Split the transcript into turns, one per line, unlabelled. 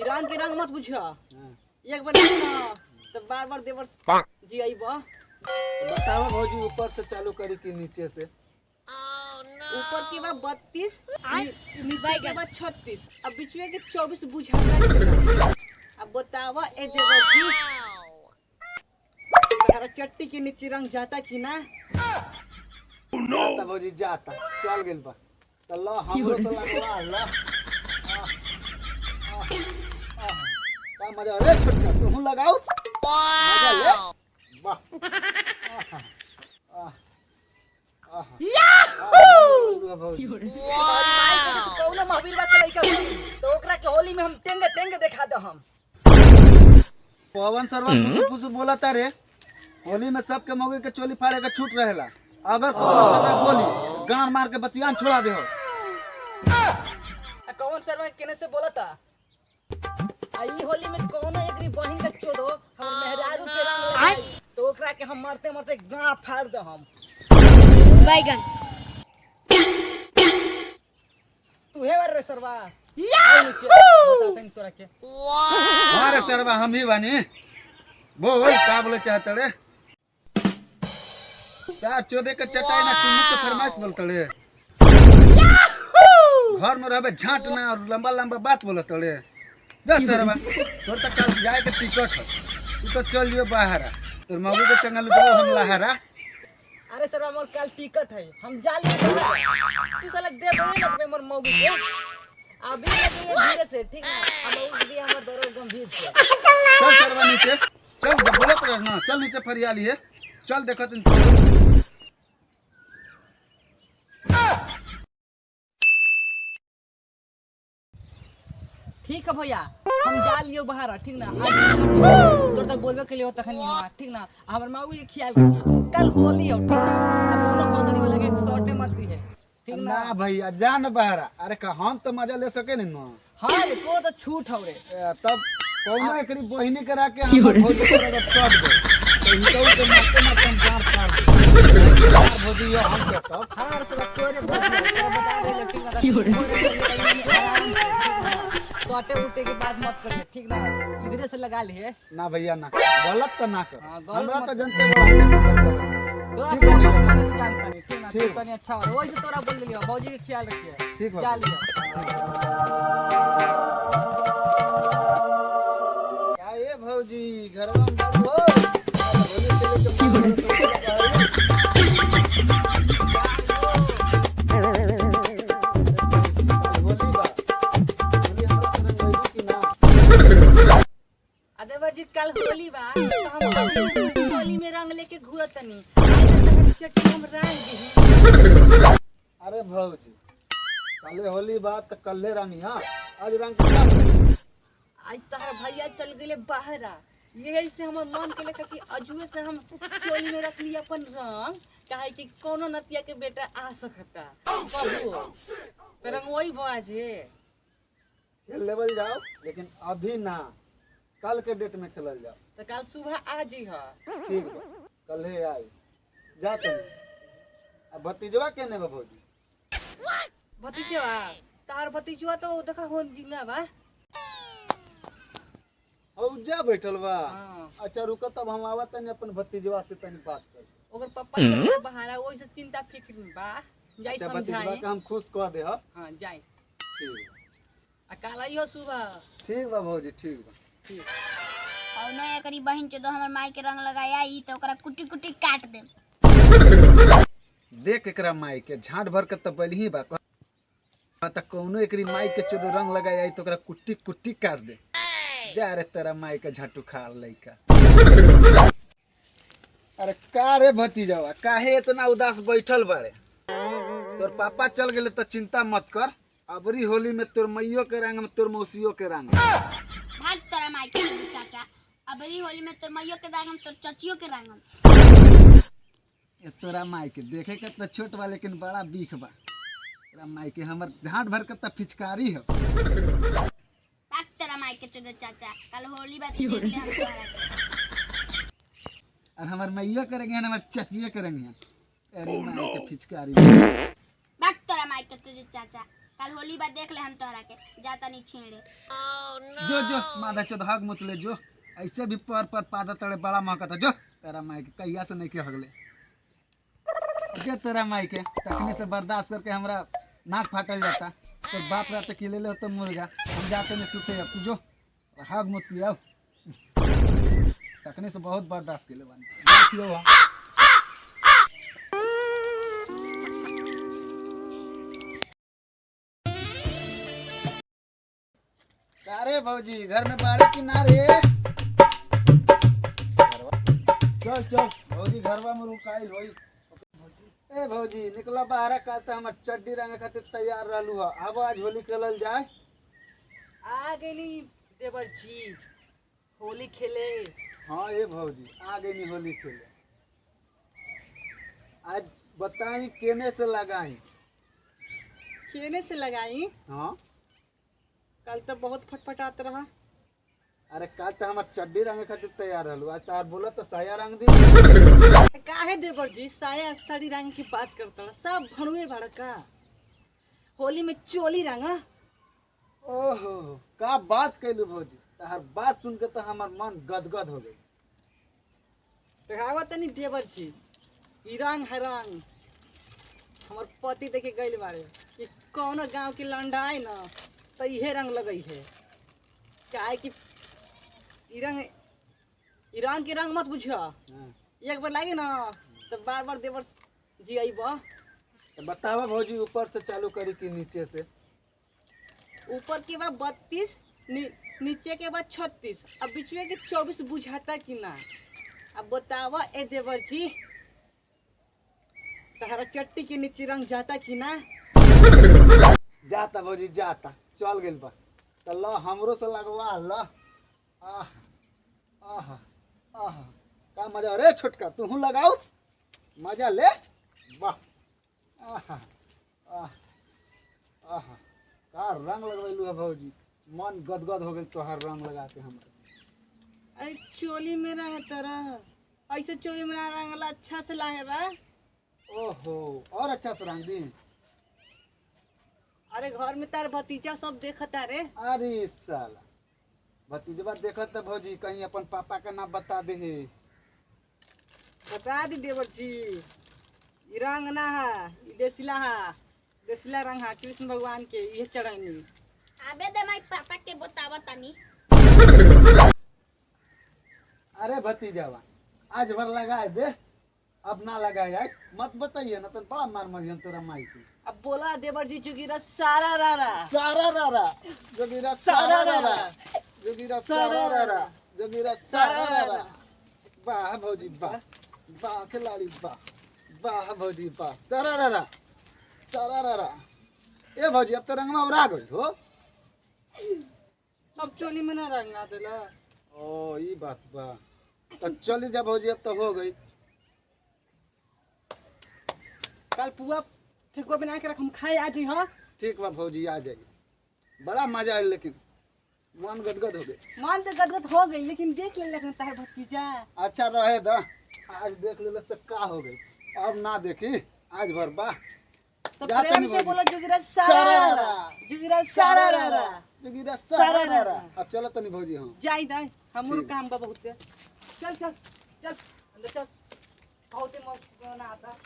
Iran के रंग मत बुझा। एक बार नहीं ना तो बार बार देवर जी आई बा।
बताओ भौजी ऊपर से चालू करी कि नीचे से?
ऊपर की बात 32, नीचे की बात 36, अब बिचुए के 24 बुझा। अब बतावा ए देवर जी तारा चट्टी के नीचे रंग जाता कि ना?
जाता भौजी जाता चल गेल बा तो लो हमरो से लगवा ला। का मजा रे छोटका तू लगाओ मजा ले वाह। भौजी
कौनो महावीर बात लइका तो ओकरा के होली में हम टेंगे टेंगे दिखा दे हम।
पवन सरवा फुसु फुसु बोला तारे होली में सबके मौके के चोली फाड़े के छूट रहेला। अगर कौन सरवा बोली गान मार के बतियान छोड़ा दे हो।
कौन सरवा केने से बोला था? आई होली में कौनो एकरी बहिन के चोदो हमर मेहरारू के रंग लगाई तो ओकरा के हम मारते मारते गां फाड़ दे हम।
बैगन
तू है रे सरवा आओ नीचे बता तन तोरा के।
हां रे सरवा हम ही बानी बोल का बोले चाहत रे? सार चोदे के चटाई ना चुन्नी के फरमाइश बोलत रे। घर में रहबे झाट ना और लंबा लंबा बात बोलत रे। जा सरवा तोर तक कल जाए के टिकट है तू तो चल जियो बाहर तोर मौगी के संग लुटो हम लहरा।
अरे सरवा मोर कल टिकट है हम जा ले तू साला दे बोले ना मोर मौगी के अभी लगे धीरे से ठीक ना हम उस भी हमर दरो गंभीर से।
चल सरवा नीचे चल बोलत रहना चल नीचे फरियाली है चल देखत इन
ठीक है भैया हम जा लियो बाहर ठीक ना आज तोर तक बोलबे के लिए तखन यहाँ ठीक ना हमर मौगी के ख्याल रखिए कल होली हो ठीक ना अब कोनो बसरी वाला के शॉर्ट मत दी है ठीक ना।
ना भैया जान बहरा अरे का हम तो मजा ले सके नहीं ना।
हां रे तो छूट हो रे
तब कौनो एकरी बहिनी करा के हम भौजी के रगत काट दे तो हितौ के मारते मारते हम जान पार भौजी यो हम के तब
हां रे तो तोरे बता दे लेकिन छोटे बूटे की बात मत करिए ठीक ना इधरे से लगा लिए
ना भैया ना गलत तो ना कर। हमरा तो जनते बड़ा
ठीक है माने से जानता नहीं ठीक ना
ठीक।
तो नहीं अच्छा हो वैसे तोरा बोल लियो भौजी के ख्याल रखिए
ठीक बा।
चलिए
क्या ये भौजी घरवा में बड़ हो होली से लेके
अदेवर जी कल होली बा तो हम होली में रंग लेके घूरत तनी आज चट्टी हम रंग दी।
अरे भौजी काले होली बात तो कल्ले रंगिया आज रंग
आज तहर भैया चल गए बाहरा यही से हमर मन के लेकर कि अजुए से हम चोली में रख लिया अपन रंग काहे कि कोनो नतिया के बेटा आ सकता बबू रंग वही बाजे
खेल लेवल जाओ लेकिन अभी ना कल के डेट में खेलल जाओ।
तो कल सुबह आ जी हा
ठीक बा कल है आई जाते अब भतीजवा के ने भौजी
भतीजवा तार भतीजवा तो देखा हो जिंगा बा
और जा बैठल बा।
हां
अच्छा रुको तब हम आवत तनी अपन भतीजवा से तनी बात कर।
ओकर पापा चल बाहर ओइ से चिंता फिक्र में बा जाई
अच्छा भतीजवा
समझाई
के हम खुश कर दे ह
हां जाई
ठीक
आ काल आई हो सुबह
ठीक बा भौजी ठीक बा।
ठीक
और न एकरी बहिन चोदो हमर माई के रंग लगाया ई तो ओकरा कुटी कुटी काट दे।
देख एकरा माई के झाट भर के तो बलही बा त कौनो एकरी माई के चोदो रंग लगाई आई तो ओकरा कुट्टी कुट्टी काट दे। जा रे तेरा माई के झाटू खार लइका। अरे का रे भतीजवा काहे इतना उदास बैठल बाड़े? तोर पापा चल गेले तो चिंता मत कर अबरी होली में तोर मैयो के रंग में तोर मौसियो के रंग
भाग तोरा माई के चाचा अबरी होली में तोर मैयो के रंगम तोर चचियो के रंगम।
ये तोरा माई के देखे के तो छोट बा लेकिन बड़ा बीख बा। तोरा माई के हमर झाट भर के तो फिचकारी हो।
भाग तोरा माई के चोदो चाचा कल होली बात देख ले हम तोरा के।
और हमार मैयो करेंगे हमार चचियो करेंगे। अरे माई के फिचकारी
भाग तोरा माई के चोदो चाचा कल होली बाद देख ले हम तोहरा के जाता नहीं छेड़े।
जो जो माधा चोद हग मत ले जो, ऐसे भी पर पादा तड़े बड़ा महका था जो तेरा माई के कहिया से नहीं के हगले जे तेरा माई के तखनी से बर्दाश्त करके हमरा नाक फाटल जाता। तो बाप रात के ले तो मुर्गा हम जाते नहीं सुते अब जो हग मत किया तखनी से बहुत बर्दाश्त के ले बानी। अरे भौजी घर में बाड़े किनारे चल चल भौजी घरवा में रुकाइल होई। ए भौजी निकला बाहर का त हमर चड्डी रंग खातिर तैयार रहलू ह, अब आज होली खेलल जाए।
आ गेली देवर जी होली खेले।
हाँ ये भौजी आ गई होली खेले। आज बताई केने से लगाई।
खेने से लगाई।
हाँ
कल तो बहुत फटफटात रहा।
अरे कल तो हमार चड्डी रंग खातिर तैयार रहलू, आज तार बोला तो साया रंग दी।
काहे देवर जी साया साड़ी रंग की बात करता रहा, सब भणुए भड़का होली में चोली रंगा।
ओहो का बात कैलू भौजी, तार बात सुन के तो हमार मन गदगद हो गई।
देखावा तनी देवर जी ई रंग है रंग। हमार पति देखे गइल बारे कि कौनो गांव के लंडा है ना तो इहे रंग लगई है। काहे कि ई रंग के रंग मत बुझा।
हाँ।
एक बार लागे ना तो बार बार देवर जी आईबा।
तो बतावा भौजी ऊपर से चालू करी कि नीचे से।
ऊपर के बाद 32 नीचे के बाद 36 अब बीचवे के 24 बुझाता कि ना। अब बतावा ए देवर जी तहरा चट्टी के नीचे रंग जाता कि ना।
जाता भौजी जाता चल गेल बा तो ल हमरो से लगवा ल। आह आह आह का मजा। अरे छोटका तू लगाओ मजा ले वाह। आह आह आह का रंग लगवैलू है भौजी, मन गदगद हो गेल तोहार रंग लगा के। हमरा
अरे चोली में रंग तरह ऐसे चोली में रंगला अच्छा से लागेला।
ओहो और अच्छा से रंग दी।
अरे घर में तार भतीजा सब देखता रे।
अरे साला भतीजवा देखत त भौजी कहीं अपन पापा का नाम बता दे।
बता दी देवर जी ई रंग ना है ई देसिला है, देसिला रंग है कृष्ण भगवान के ये चढ़ानी।
आबे दे माई पापा के बतावा तनी।
अरे भतीजावा आज भर लगाए दे, अब ना लगाए मत बताइए ना तो बड़ा मार मरियन तोरा माई की।
अब बोला देवर जी जोगिरा सारा रारा
सारा रारा जोगिरा सारा रारा जोगिरा सारा रारा जोगिरा सारा रारा। वाह भौजी वाह वाह खिलाड़ी वाह वाह भौजी वाह सारा रारा सारा रारा। ए भौजी अब तो रंगवा उड़ा गई हो।
अब चोली में ना रंगा देला।
ओ ये बात बा तो चली जा भौजी अब तो हो गई।
कल पुआ ठेकुआ बना के रख हम खाए आज ही। हाँ
ठीक बा भौजी आ जाएगी, बड़ा मजा आया लेकिन मन गदगद हो गए।
मन तो गदगद हो गई लेकिन देख ले लगता है भतीजा।
अच्छा रहे दा आज देख ले तो का हो गई, अब ना देखी आज भर बा।
तो
जाते
प्रेम
नहीं
से
भौजी।
बोलो जोगिरा सारा रारा जोगिरा सारा रारा
जोगिरा
सारा
सारा
रारा।
रारा। अब चलो तनी भौजी हम
जाई दाई हमरो
ठीक।
काम बा बहुत। चल चल चल अंदर चल बहुत मस्त बना आता।